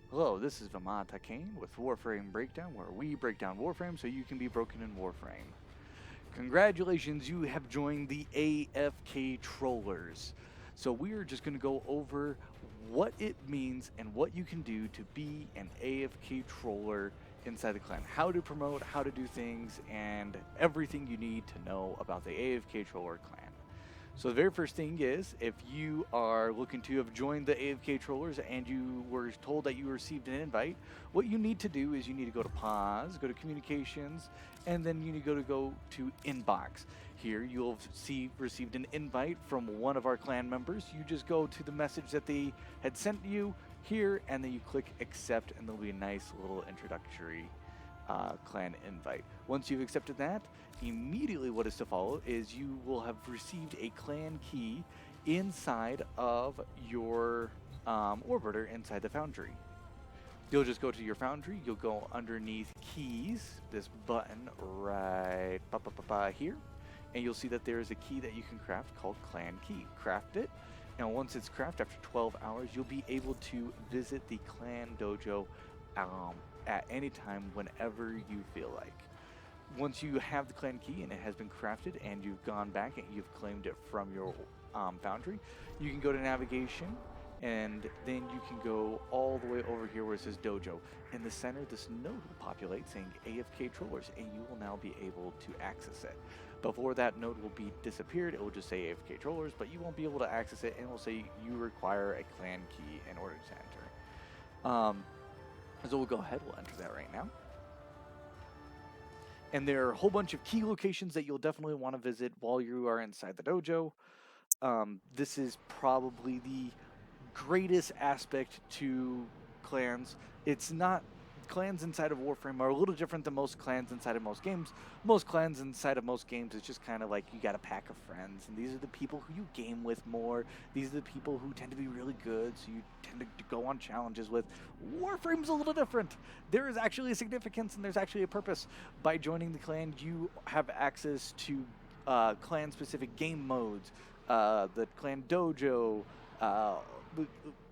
Hello, this is Kane with Warframe Breakdown, where we break down Warframe so you can be broken in Warframe. Congratulations, you have joined the AFK Trollers. So we are just going to go over what it means and what you can do to be an AFK Troller inside the clan. How to promote, how to do things, and everything you need to know about the AFK Troller clan. So the very first thing is, if you are looking to have joined the AFK Trollers and you were told that you received an invite, what you need to do is you need to go to pause, go to communications, and then you need to go to inbox. Here you'll see received an invite from one of our clan members. You just go to the message that they had sent you here, and then you click accept, and there'll be a nice little introductory clan invite. Once you've accepted that, immediately what is to follow is you will have received a clan key inside of your orbiter inside the foundry. You'll just go to your foundry, you'll go underneath keys, this button right here, and you'll see that there is a key that you can craft called clan key. Craft it, and once it's crafted after 12 hours, you'll be able to visit the clan dojo at any time whenever you feel like. Once you have the clan key and it has been crafted and you've gone back and you've claimed it from your foundry, you can go to navigation, and then you can go all the way over here where it says dojo. In the center, this node will populate saying AFK Trollers, and you will now be able to access it. Before that node will be disappeared, it will just say AFK Trollers, but you won't be able to access it, and it will say you require a clan key in order to enter. So we'll go ahead, we'll enter that right now. And there are a whole bunch of key locations that you'll definitely want to visit while you are inside the dojo. This is probably the greatest aspect to clans. It's not clans inside of Warframe are a little different than most clans inside of most games. Most clans inside of most games, it's just kind of like you got a pack of friends, and these are the people who you game with more. These are the people who tend to be really good, so you tend to go on challenges with. Warframe's a little different. There is actually a significance and there's actually a purpose. By joining the clan, you have access to clan-specific game modes, the clan dojo,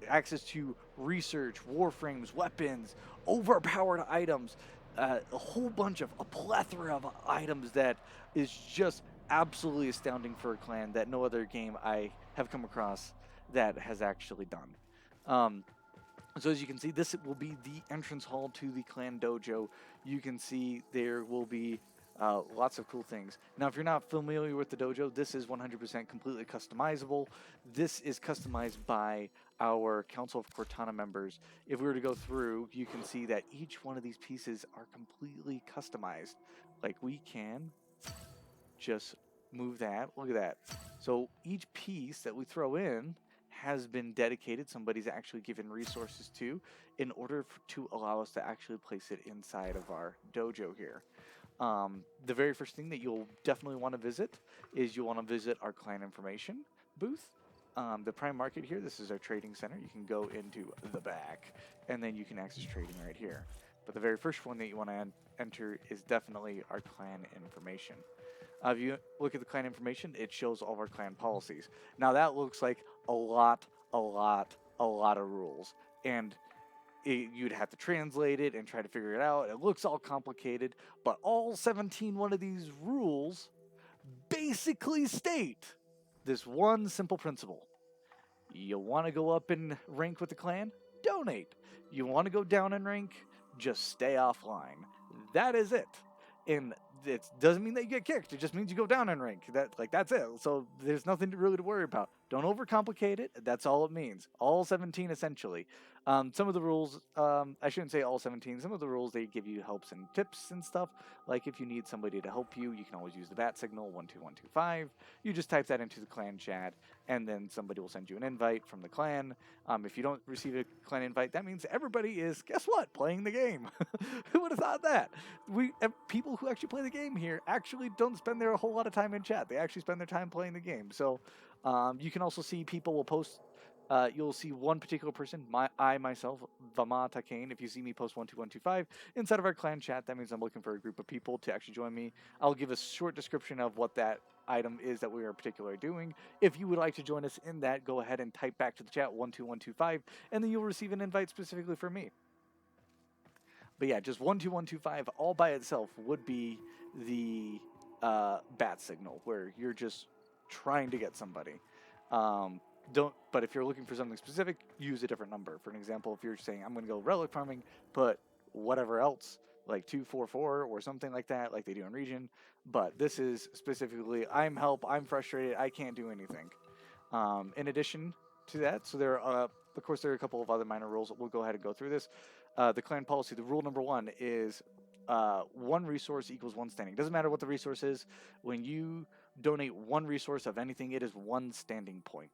access to research, warframes, weapons, overpowered items, a plethora of items that is just absolutely astounding for a clan that no other game I have come across that has actually done. So as you can see, this will be the entrance hall to the clan dojo. You can see there will be lots of cool things. Now, if you're not familiar with the dojo, this is 100% completely customizable. This is customized by our Council of Cortana members. If we were to go through, you can see that each one of these pieces are completely customized. Like, we can just move that. Look at that. So each piece that we throw in has been dedicated. Somebody's actually given resources to in order to allow us to actually place it inside of our dojo here. The very first thing that you'll definitely want to visit is you'll want to visit our clan information booth. The prime market here, this is our trading center. You can go into the back, and then you can access trading right here. But the very first one that you want to enter is definitely our clan information. If you look at the clan information, it shows all of our clan policies. Now that looks like a lot of rules, and you'd have to translate it and try to figure it out. It looks all complicated, but all 17 one of these rules basically state this one simple principle. You want to go up in rank with the clan? Donate. You want to go down in rank? Just stay offline. That is it. And it doesn't mean that you get kicked. It just means you go down in rank. That's it. So there's nothing really to worry about. Don't overcomplicate it. That's all it means. All 17 essentially. Some of the rules, I shouldn't say all 17. Some of the rules, they give you helps and tips and stuff. Like if you need somebody to help you, you can always use the bat signal 12125. You just type that into the clan chat, and then somebody will send you an invite from the clan. If you don't receive a clan invite, that means everybody is, guess what, playing the game. Who would have thought that? People who actually play the game here actually don't spend their whole lot of time in chat. They actually spend their time playing the game. So you can also see people will post. You'll see one particular person, myself, Kane. If you see me post 12125 inside of our clan chat, that means I'm looking for a group of people to actually join me. I'll give a short description of what that item is that we are particularly doing. If you would like to join us in that, go ahead and type back to the chat 12125, and then you'll receive an invite specifically for me. But yeah, just 12125 all by itself would be the bat signal, where you're just trying to get somebody. But if you're looking for something specific, use a different number. For an example, if you're saying I'm going to go relic farming, put whatever else, like 244 or something like that, like they do in region. But this is specifically, I'm help, I'm frustrated, I can't do anything. In addition to that, so there are, of course, there are a couple of other minor rules. We'll go ahead and go through this. The clan policy, the rule number 1 is one resource equals one standing. Doesn't matter what the resource is. When you donate one resource of anything, it is one standing point.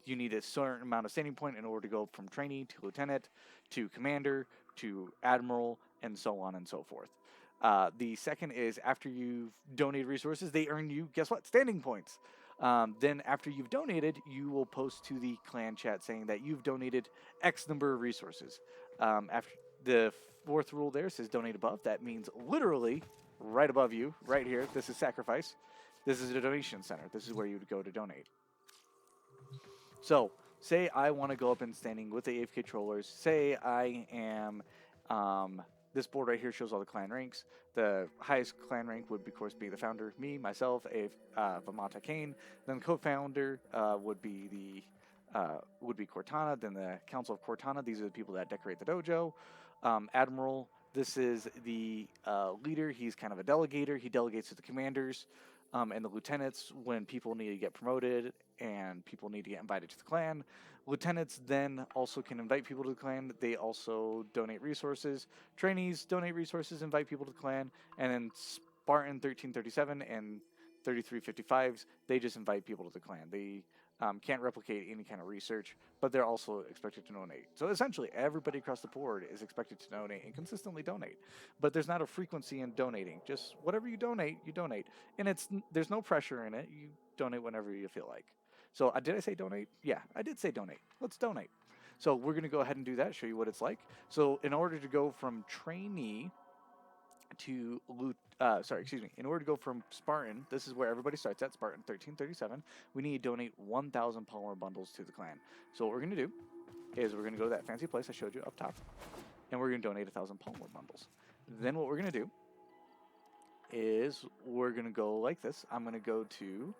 You need a certain amount of standing point in order to go from trainee to lieutenant to commander to admiral and so on and so forth. The second is after you've donated resources, they earn you, guess what, standing points. Then after you've donated, you will post to the clan chat saying that you've donated X number of resources. After the fourth rule there says donate above. That means literally right above you, right here. This is sacrifice. This is a donation center. This is where you would go to donate. So say I want to go up in standing with the AFK Trollers. Say I am... this board right here shows all the clan ranks. The highest clan rank would, of course, be the founder, me, myself, Vamata Kane. Then the co-founder would be Cortana. Then the Council of Cortana. These are the people that decorate the dojo. Admiral. This is the leader. He's kind of a delegator. He delegates to the commanders and the lieutenants when people need to get promoted and people need to get invited to the clan. Lieutenants then also can invite people to the clan. They also donate resources. Trainees donate resources, invite people to the clan. And then Spartan 1337 and 3355s, they just invite people to the clan. They can't replicate any kind of research, but they're also expected to donate. So essentially, everybody across the board is expected to donate and consistently donate. But there's not a frequency in donating. Just whatever you donate, you donate. And there's no pressure in it. You donate whenever you feel like. So did I say donate? Yeah, I did say donate. Let's donate. So we're going to go ahead and do that, show you what it's like. So in order to go from trainee to in order to go from Spartan, this is where everybody starts at, Spartan 1337, we need to donate 1,000 polymer bundles to the clan. So what we're going to do is we're going to go to that fancy place I showed you up top, and we're going to donate 1,000 polymer bundles. Then what we're going to do is we're going to go like this. I'm going to go to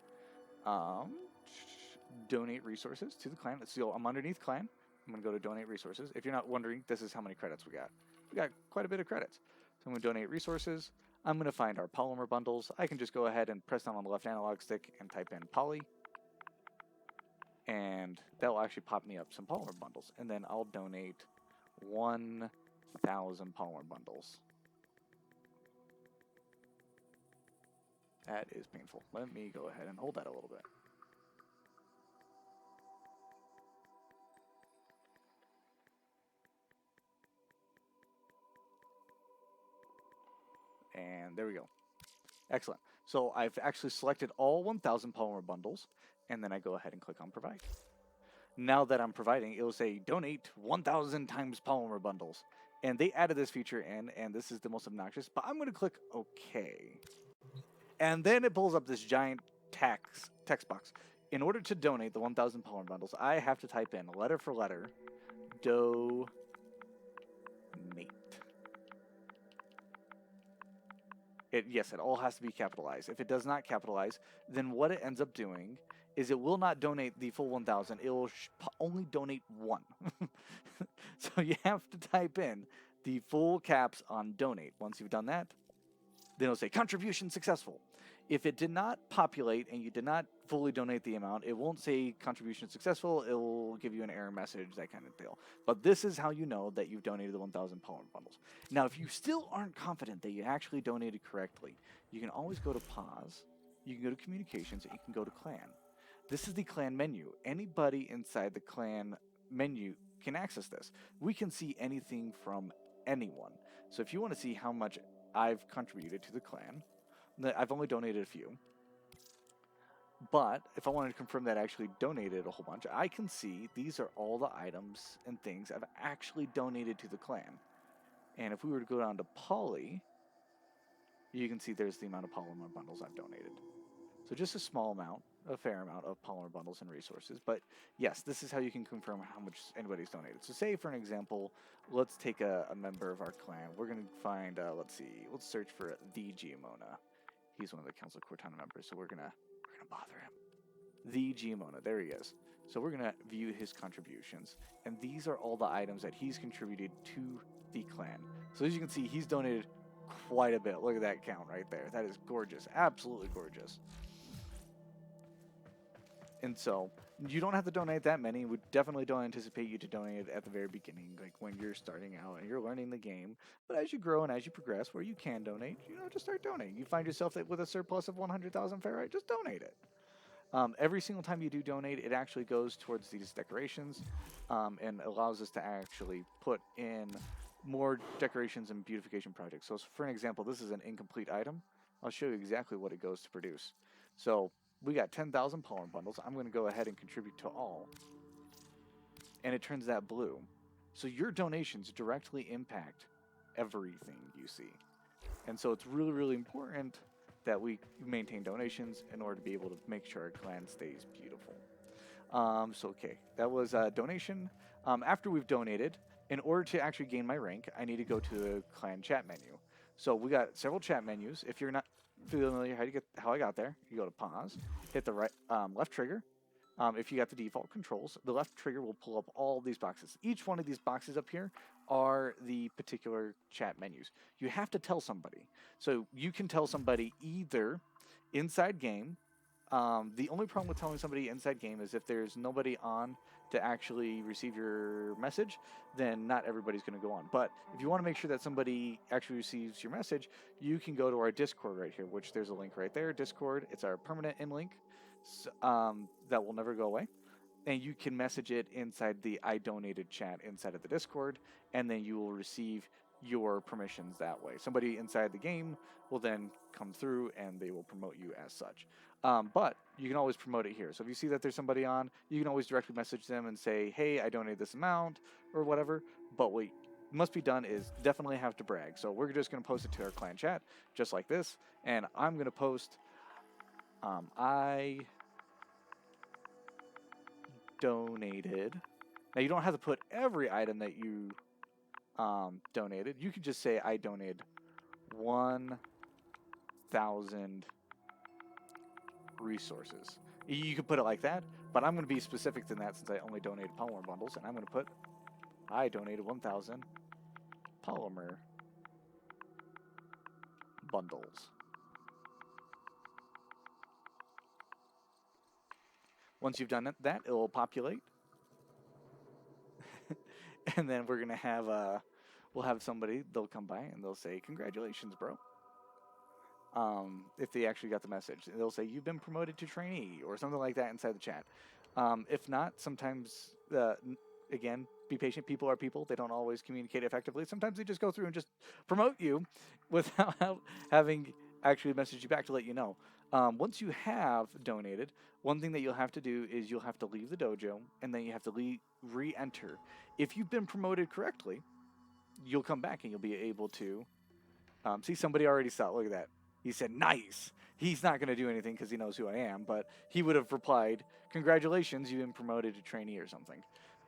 donate resources to the clan. Let's see, I'm underneath clan. I'm going to go to donate resources. If you're not wondering, this is how many credits we got. We got quite a bit of credits. So I'm going to donate resources. I'm going to find our polymer bundles. I can just go ahead and press down on the left analog stick and type in poly. And that will actually pop me up some polymer bundles. And then I'll donate 1,000 polymer bundles. That is painful. Let me go ahead and hold that a little bit. And there we go. Excellent. So I've actually selected all 1,000 polymer bundles, and then I go ahead and click on provide. Now that I'm providing, it will say donate 1,000 times polymer bundles. And they added this feature in, and this is the most obnoxious, but I'm going to click OK. And then it pulls up this giant text box. In order to donate the 1,000 polymer bundles, I have to type in letter for letter, donate. Yes, it all has to be capitalized. If it does not capitalize, then what it ends up doing is it will not donate the full 1,000. It will only donate one. So you have to type in the full caps on donate. Once you've done that, then it'll say contribution successful. If it did not populate and you did not fully donate the amount, it won't say contribution successful. It will give you an error message, that kind of deal. But this is how you know that you've donated the 1,000 polymer bundles. Now, if you still aren't confident that you actually donated correctly, you can always go to pause. You can go to communications, and you can go to clan. This is the clan menu. Anybody inside the clan menu can access this. We can see anything from anyone. So if you want to see how much I've contributed to the clan, I've only donated a few. But if I wanted to confirm that I actually donated a whole bunch, I can see these are all the items and things I've actually donated to the clan. And if we were to go down to Poly, you can see there's the amount of polymer bundles I've donated. So just a small amount. a fair amount of polymer bundles and resources. But yes, this is how you can confirm how much anybody's donated. So say, for an example, let's take a member of our clan. We're going to find, let's see, let's search for the Giamona. He's one of the Council of Cortana members, so we're gonna bother him. The Giamona, there he is. So we're gonna view his contributions, and these are all the items that he's contributed to the clan. So as you can see, he's donated quite a bit. Look at that count right there. That is gorgeous, absolutely gorgeous. And so you don't have to donate that many. We definitely don't anticipate you to donate at the very beginning, like when you're starting out and you're learning the game. But as you grow and as you progress, where you can donate, just start donating. You find yourself with a surplus of 100,000 ferrite, just donate it. Every single time you do donate, it actually goes towards these decorations and allows us to actually put in more decorations and beautification projects. So for an example, this is an incomplete item. I'll show you exactly what it goes to produce. So we got 10,000 polymer bundles. I'm going to go ahead and contribute to all. And it turns that blue. So your donations directly impact everything you see. And so it's really, really important that we maintain donations in order to be able to make sure our clan stays beautiful. Okay, that was a donation. After we've donated, in order to actually gain my rank, I need to go to the clan chat menu. So we got several chat menus. If you're not familiar how I got there, you go to pause, hit the right left trigger. If you got the default controls, the left trigger will pull up all these boxes. Each one of these boxes up here are the particular chat menus. You have to tell somebody. So you can tell somebody either inside game. The only problem with telling somebody inside game is if there's nobody on to actually receive your message, then not everybody's going to go on. But if you want to make sure that somebody actually receives your message, you can go to our Discord right here, which there's a link right there. Discord, it's our permanent in link. That will never go away. And you can message it inside the I donated chat inside of the Discord, and then you will receive your permissions that way. Somebody inside the game will then come through and they will promote you as such. But you can always promote it here. So if you see that there's somebody on, you can always directly message them and say, hey, I donated this amount or whatever. But what must be done is definitely have to brag. So we're just going to post it to our clan chat just like this. And I'm going to post I donated. Now you don't have to put every item that you donated. You could just say I donated 1,000 resources. You could put it like that, but I'm going to be specific than that since I only donated polymer bundles, and I'm going to put I donated 1,000 polymer bundles. Once you've done that, it will populate. And then we're going to have we'll have somebody, they'll come by and they'll say, congratulations, bro. If they actually got the message, they'll say, you've been promoted to trainee or something like that inside the chat. If not, sometimes, again, be patient. People are people. They don't always communicate effectively. Sometimes they just go through and just promote you without having actually messaged you back to let you know. Once you have donated, one thing that you'll have to do is you'll have to leave the dojo, and then you have to re-enter. If you've been promoted correctly, you'll come back and you'll be able to see somebody already saw it. Look at that. He said, nice. He's not going to do anything because he knows who I am, but he would have replied, congratulations, you've been promoted to trainee or something.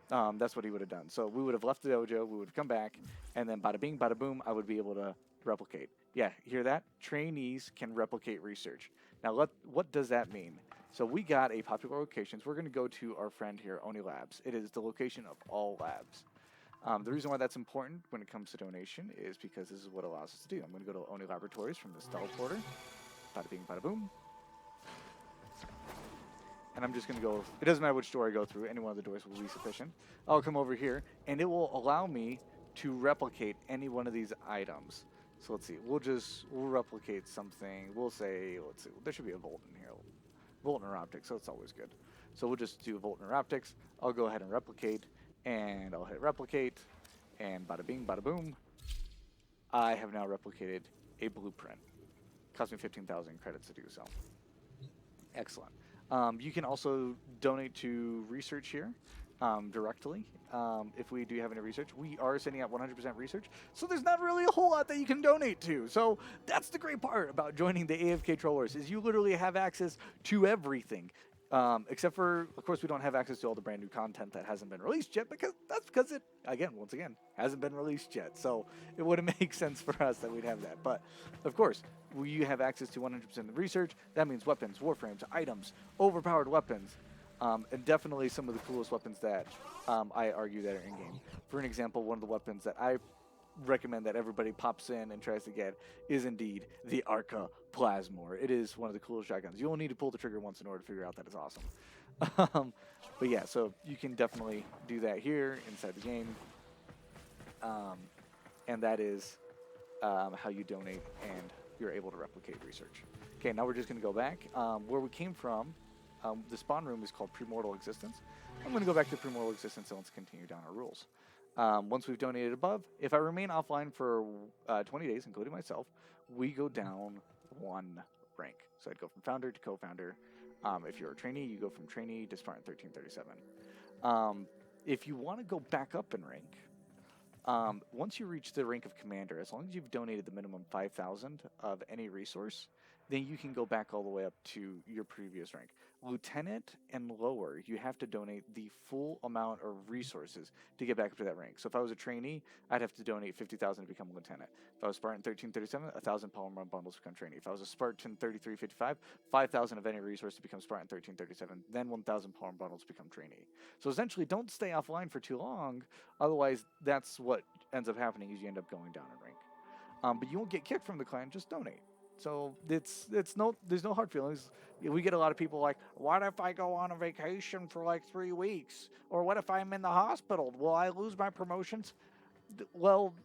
That's what he would have done. So we would have left the dojo, we would have come back, and then bada bing, bada boom, I would be able to replicate. Yeah, hear that? Trainees can replicate research. Now, what does that mean? So we got a popular locations. We're going to go to our friend here, Oni Labs. It is the location of all labs. The reason why that's important when it comes to donation is because this is what allows us to do. I'm going to go to Oni Laboratories from this teleporter. Bada bing, bada boom. And I'm just going to go, it doesn't matter which door I go through, any one of the doors will be sufficient. I'll come over here, and it will allow me to replicate any one of these items. So let's see, we'll replicate something. We'll say, let's see, there should be a Volt in here. Volt or optics, so it's always good. So we'll just do Volt or optics. I'll go ahead and replicate, and I'll hit replicate, and bada bing, bada boom. I have now replicated a blueprint. Cost me 15,000 credits to do so. Excellent. You can also donate to research here. directly. If we do have any research, we are sending out 100% research, so there's not really a whole lot that you can donate to. So that's the great part about joining the AFK Trollers, is you literally have access to everything. Except for, of course, we don't have access to all the brand new content that hasn't been released yet, because it, once again, hasn't been released yet. So it wouldn't make sense for us that we'd have that. But, of course, you have access to 100% of the research. That means weapons, warframes, items, overpowered weapons, and definitely some of the coolest weapons that I argue that are in-game. For an example, one of the weapons that I recommend that everybody pops in and tries to get is indeed the Arca Plasmor. It is one of the coolest shotguns. You only need to pull the trigger once in order to figure out that it's awesome. But yeah, so you can definitely do that here inside the game. And that is how you donate and you're able to replicate research. Okay, now we're just going to go back. Where we came from, the spawn room is called Premortal Existence. I'm going to go back to Premortal Existence and let's continue down our rules. Once we've donated above, if I remain offline for 20 days, including myself, we go down 1 rank. So I'd go from founder to co-founder. If you're a trainee, you go from trainee to Spartan 1337. If you want to go back up in rank, once you reach the rank of commander, as long as you've donated the minimum 5,000 of any resource, then you can go back all the way up to your previous rank. Lieutenant and lower, you have to donate the full amount of resources to get back up to that rank. So if I was a trainee, I'd have to donate 50,000 to become a lieutenant. If I was Spartan 1337, 1,000 polymer bundles to become trainee. If I was a Spartan 3355, 5,000 of any resource to become Spartan 1337, then 1,000 polymer bundles to become trainee. So essentially, don't stay offline for too long, otherwise that's what ends up happening is you end up going down in rank. But you won't get kicked from the clan, just donate. So there's no hard feelings. We get a lot of people like, what if I go on a vacation for like 3 weeks? Or what if I'm in the hospital? Will I lose my promotions? Well,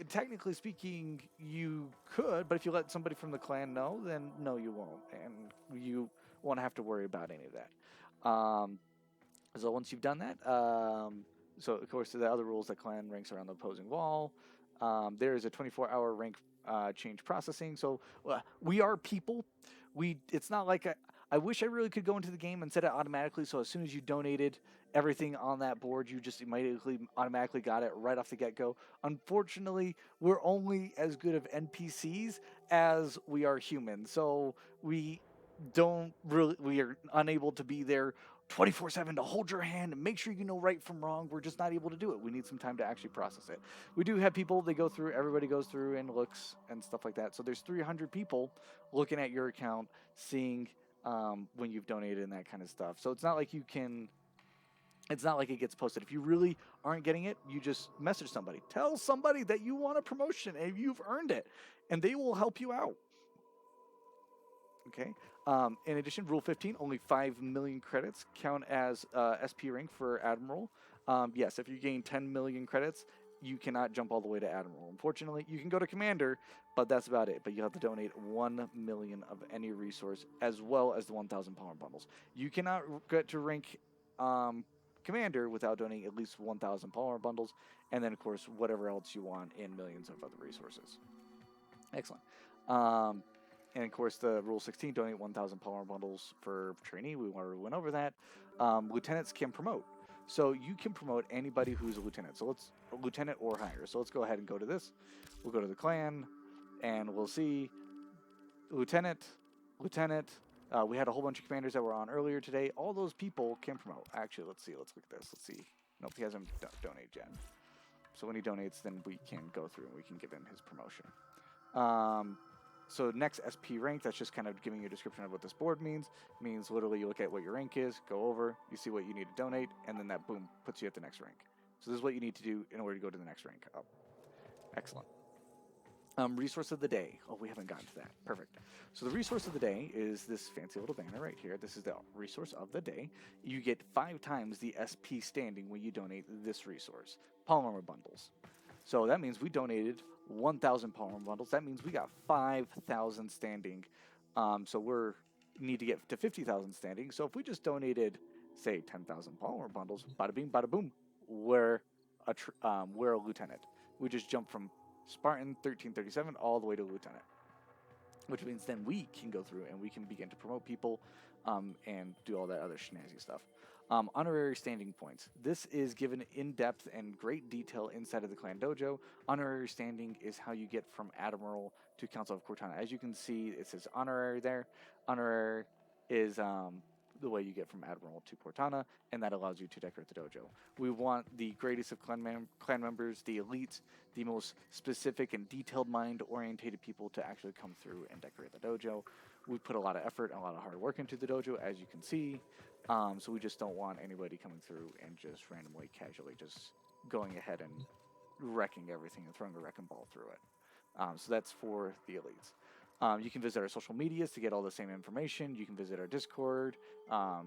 technically speaking, you could, but if you let somebody from the clan know, then no, you won't. And you won't have to worry about any of that. So once you've done that, so of course the other rules that clan ranks around the opposing wall. There is a 24-hour rank change processing. So we are people. It's not like I wish I really could go into the game and set it automatically. So as soon as you donated everything on that board, you just immediately automatically got it right off the get-go. Unfortunately, we're only as good of NPCs as we are human. So we are unable to be there 24/7 to hold your hand and make sure you know right from wrong. We're just not able to do it. We need some time to actually process it. We do have people, everybody goes through and looks and stuff like that. So there's 300 people looking at your account, seeing when you've donated and that kind of stuff. So it's not like it gets posted. If you really aren't getting it, you just message somebody. Tell somebody that you want a promotion and you've earned it, and they will help you out. Okay. In addition, Rule 15, only 5 million credits count as SP rank for Admiral. Yes, if you gain 10 million credits, you cannot jump all the way to Admiral. Unfortunately, you can go to Commander, but that's about it. But you have to donate 1 million of any resource, as well as the 1,000 power bundles. You cannot get to rank Commander without donating at least 1,000 power bundles, and then, of course, whatever else you want in millions of other resources. Excellent. And of course, the Rule 16, donate 1,000 polymer bundles for trainee. We went over that. Lieutenants can promote. So you can promote anybody who's a lieutenant. So let's a lieutenant or higher. So let's go ahead and go to this. We'll go to the clan, and we'll see lieutenant. We had a whole bunch of commanders that were on earlier today. All those people can promote. Actually, let's see. Let's look at this. Let's see. Nope, he hasn't donated yet. So when he donates, then we can go through and we can give him his promotion. So next SP rank, that's just kind of giving you a description of what this board means. It means literally you look at what your rank is, go over, you see what you need to donate, and then that, boom, puts you at the next rank. So this is what you need to do in order to go to the next rank up. Excellent. Resource of the day. Oh, we haven't gotten to that. Perfect. So the resource of the day is this fancy little banner right here. This is the resource of the day. You get 5 times the SP standing when you donate this resource. Polymer bundles. So that means we donated 1,000 polymer bundles. That means we got 5,000 standing. So we need to get to 50,000 standing. So if we just donated, say, 10,000 polymer bundles, bada bing, bada boom, we're a lieutenant. We just jump from Spartan 1337 all the way to lieutenant, which means then we can go through and we can begin to promote people and do all that other snazzy stuff. Honorary standing points. This is given in depth and great detail inside of the clan dojo. Honorary standing is how you get from Admiral to Council of Cortana. As you can see, it says honorary there. Honorary is the way you get from Admiral to Cortana, and that allows you to decorate the dojo. We want the greatest of clan members, the elites, the most specific and detailed mind-orientated people to actually come through and decorate the dojo. We put a lot of effort and a lot of hard work into the dojo, as you can see. So we just don't want anybody coming through and just randomly, casually just going ahead and wrecking everything and throwing a wrecking ball through it. So that's for the elites. You can visit our social medias to get all the same information. You can visit our Discord.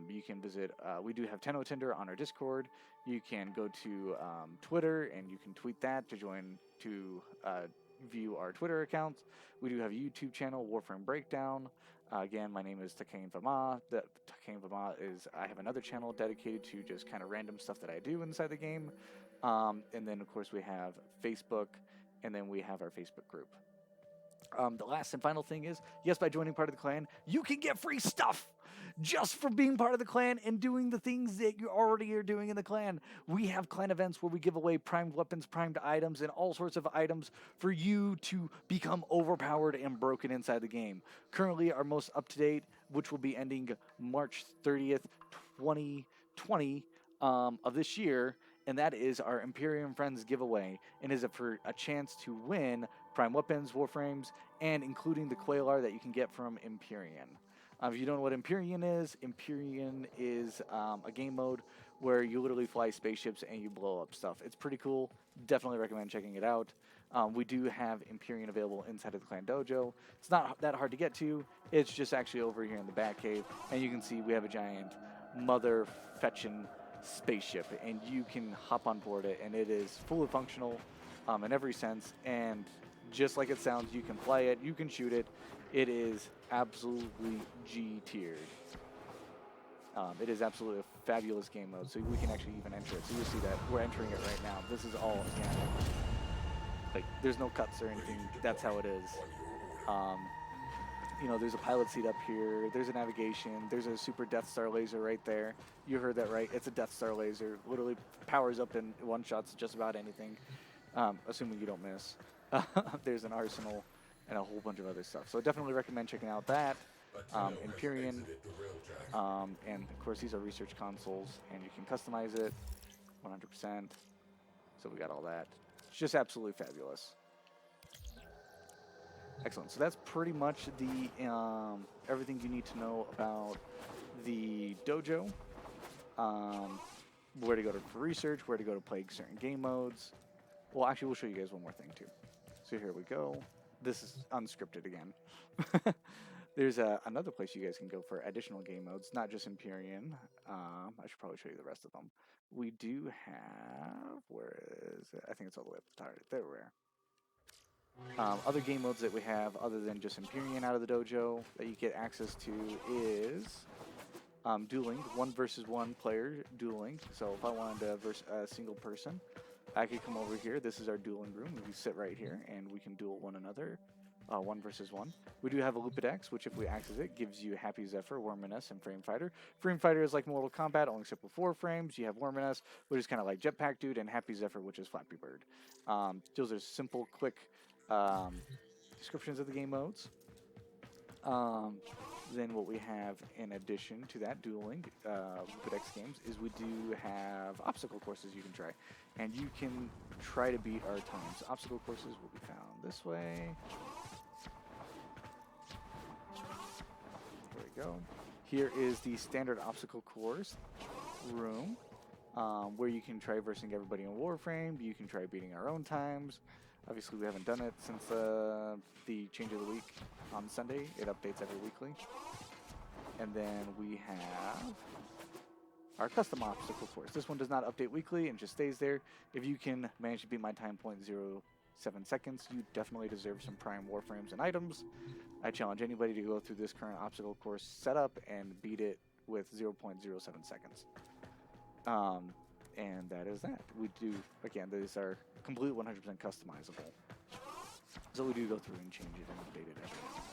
You can visit, we do have Tenno Tinder on our Discord. You can go to Twitter and you can tweet that to join, to view our Twitter accounts. We do have a YouTube channel, Warframe Breakdown. Again, my name is Takane Vama. Takane Vama is, I have another channel dedicated to just kind of random stuff that I do inside the game. And then, of course, we have Facebook, and then we have our Facebook group. The last and final thing is, yes, by joining part of the clan, you can get free stuff just for being part of the clan and doing the things that you already are doing in the clan. We have clan events where we give away primed weapons, primed items, and all sorts of items for you to become overpowered and broken inside the game. Currently, our most up-to-date, which will be ending March 30th, 2020 of this year, and that is our Imperium Friends giveaway, and is for a chance to win prime weapons, warframes, and including the Quailar that you can get from Empyrean. If you don't know what Empyrean is a game mode where you literally fly spaceships and you blow up stuff. It's pretty cool. Definitely recommend checking it out. We do have Empyrean available inside of the clan dojo. It's not that hard to get to. It's just actually over here in the back cave, and you can see we have a giant mother fetching spaceship, and you can hop on board it, and it is fully functional in every sense, and just like it sounds, you can fly it, you can shoot it. It is absolutely G-tiered. It is absolutely a fabulous game mode, so we can actually even enter it. So you'll see that we're entering it right now. This is all organic. Like, there's no cuts or anything. That's how it is. You know, there's a pilot seat up here, there's a navigation, there's a super Death Star laser right there. You heard that right, it's a Death Star laser. Literally powers up in one-shots just about anything, assuming you don't miss. There's an arsenal and a whole bunch of other stuff. So I definitely recommend checking out that, Empyrean, and of course these are research consoles, and you can customize it 100%. So we got all that. It's just absolutely fabulous. Excellent. So that's pretty much the everything you need to know about the dojo. Where to go for research, where to go to play certain game modes. Well, actually, we'll show you guys one more thing too. So here we go. This is unscripted again. There's another place you guys can go for additional game modes, not just Empyrean. I should probably show you the rest of them. We do have, where is it? I think it's all the way up the top. There we are. Other game modes that we have other than just Empyrean out of the dojo that you get access to is dueling, 1 versus 1 player dueling. So if I wanted to verse a single person, I could come over here. This is our dueling room. We can sit right here and we can duel one another, 1 versus 1. We do have a Lupidex, which if we access it, gives you Happy Zephyr, Worminess, and Frame Fighter. Frame Fighter is like Mortal Kombat, only except with 4 frames. You have Worminess, which is kind of like Jetpack Dude, and Happy Zephyr, which is Flappy Bird. Those are simple, quick descriptions of the game modes. Then what we have in addition to that dueling Lupidex games is we do have obstacle courses you can try, and you can try to beat our times. Obstacle courses will be found this way. There we go. Here is the standard obstacle course room, where you can try versing everybody in Warframe. You can try beating our own times. Obviously, we haven't done it since the change of the week on Sunday. It updates every weekly. And then we have our custom obstacle course. This one does not update weekly and just stays there. If you can manage to beat my time 0.07 seconds, you definitely deserve some prime warframes and items. I challenge anybody to go through this current obstacle course setup and beat it with 0.07 seconds. And that is that. We do, again, these are completely 100% customizable. So we do go through and change it and update it every now and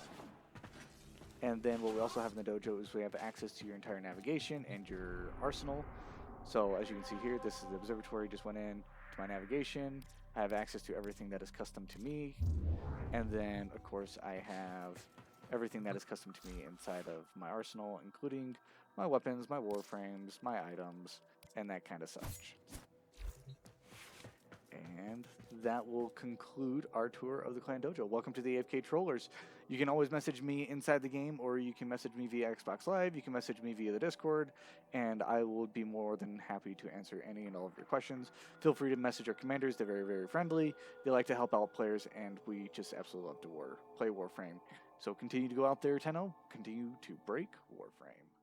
then. And then what we also have in the dojo is we have access to your entire navigation and your arsenal. So as you can see here, this is the observatory. Just went in to my navigation. I have access to everything that is custom to me. And then, of course, I have everything that is custom to me inside of my arsenal, including my weapons, my warframes, my items, and that kind of such. And that will conclude our tour of the Clan Dojo. Welcome to the AFK Trollers. You can always message me inside the game, or you can message me via Xbox Live. You can message me via the Discord, and I will be more than happy to answer any and all of your questions. Feel free to message our commanders. They're very, very friendly. They like to help out players, and we just absolutely love to play Warframe. So continue to go out there, Tenno. Continue to break Warframe.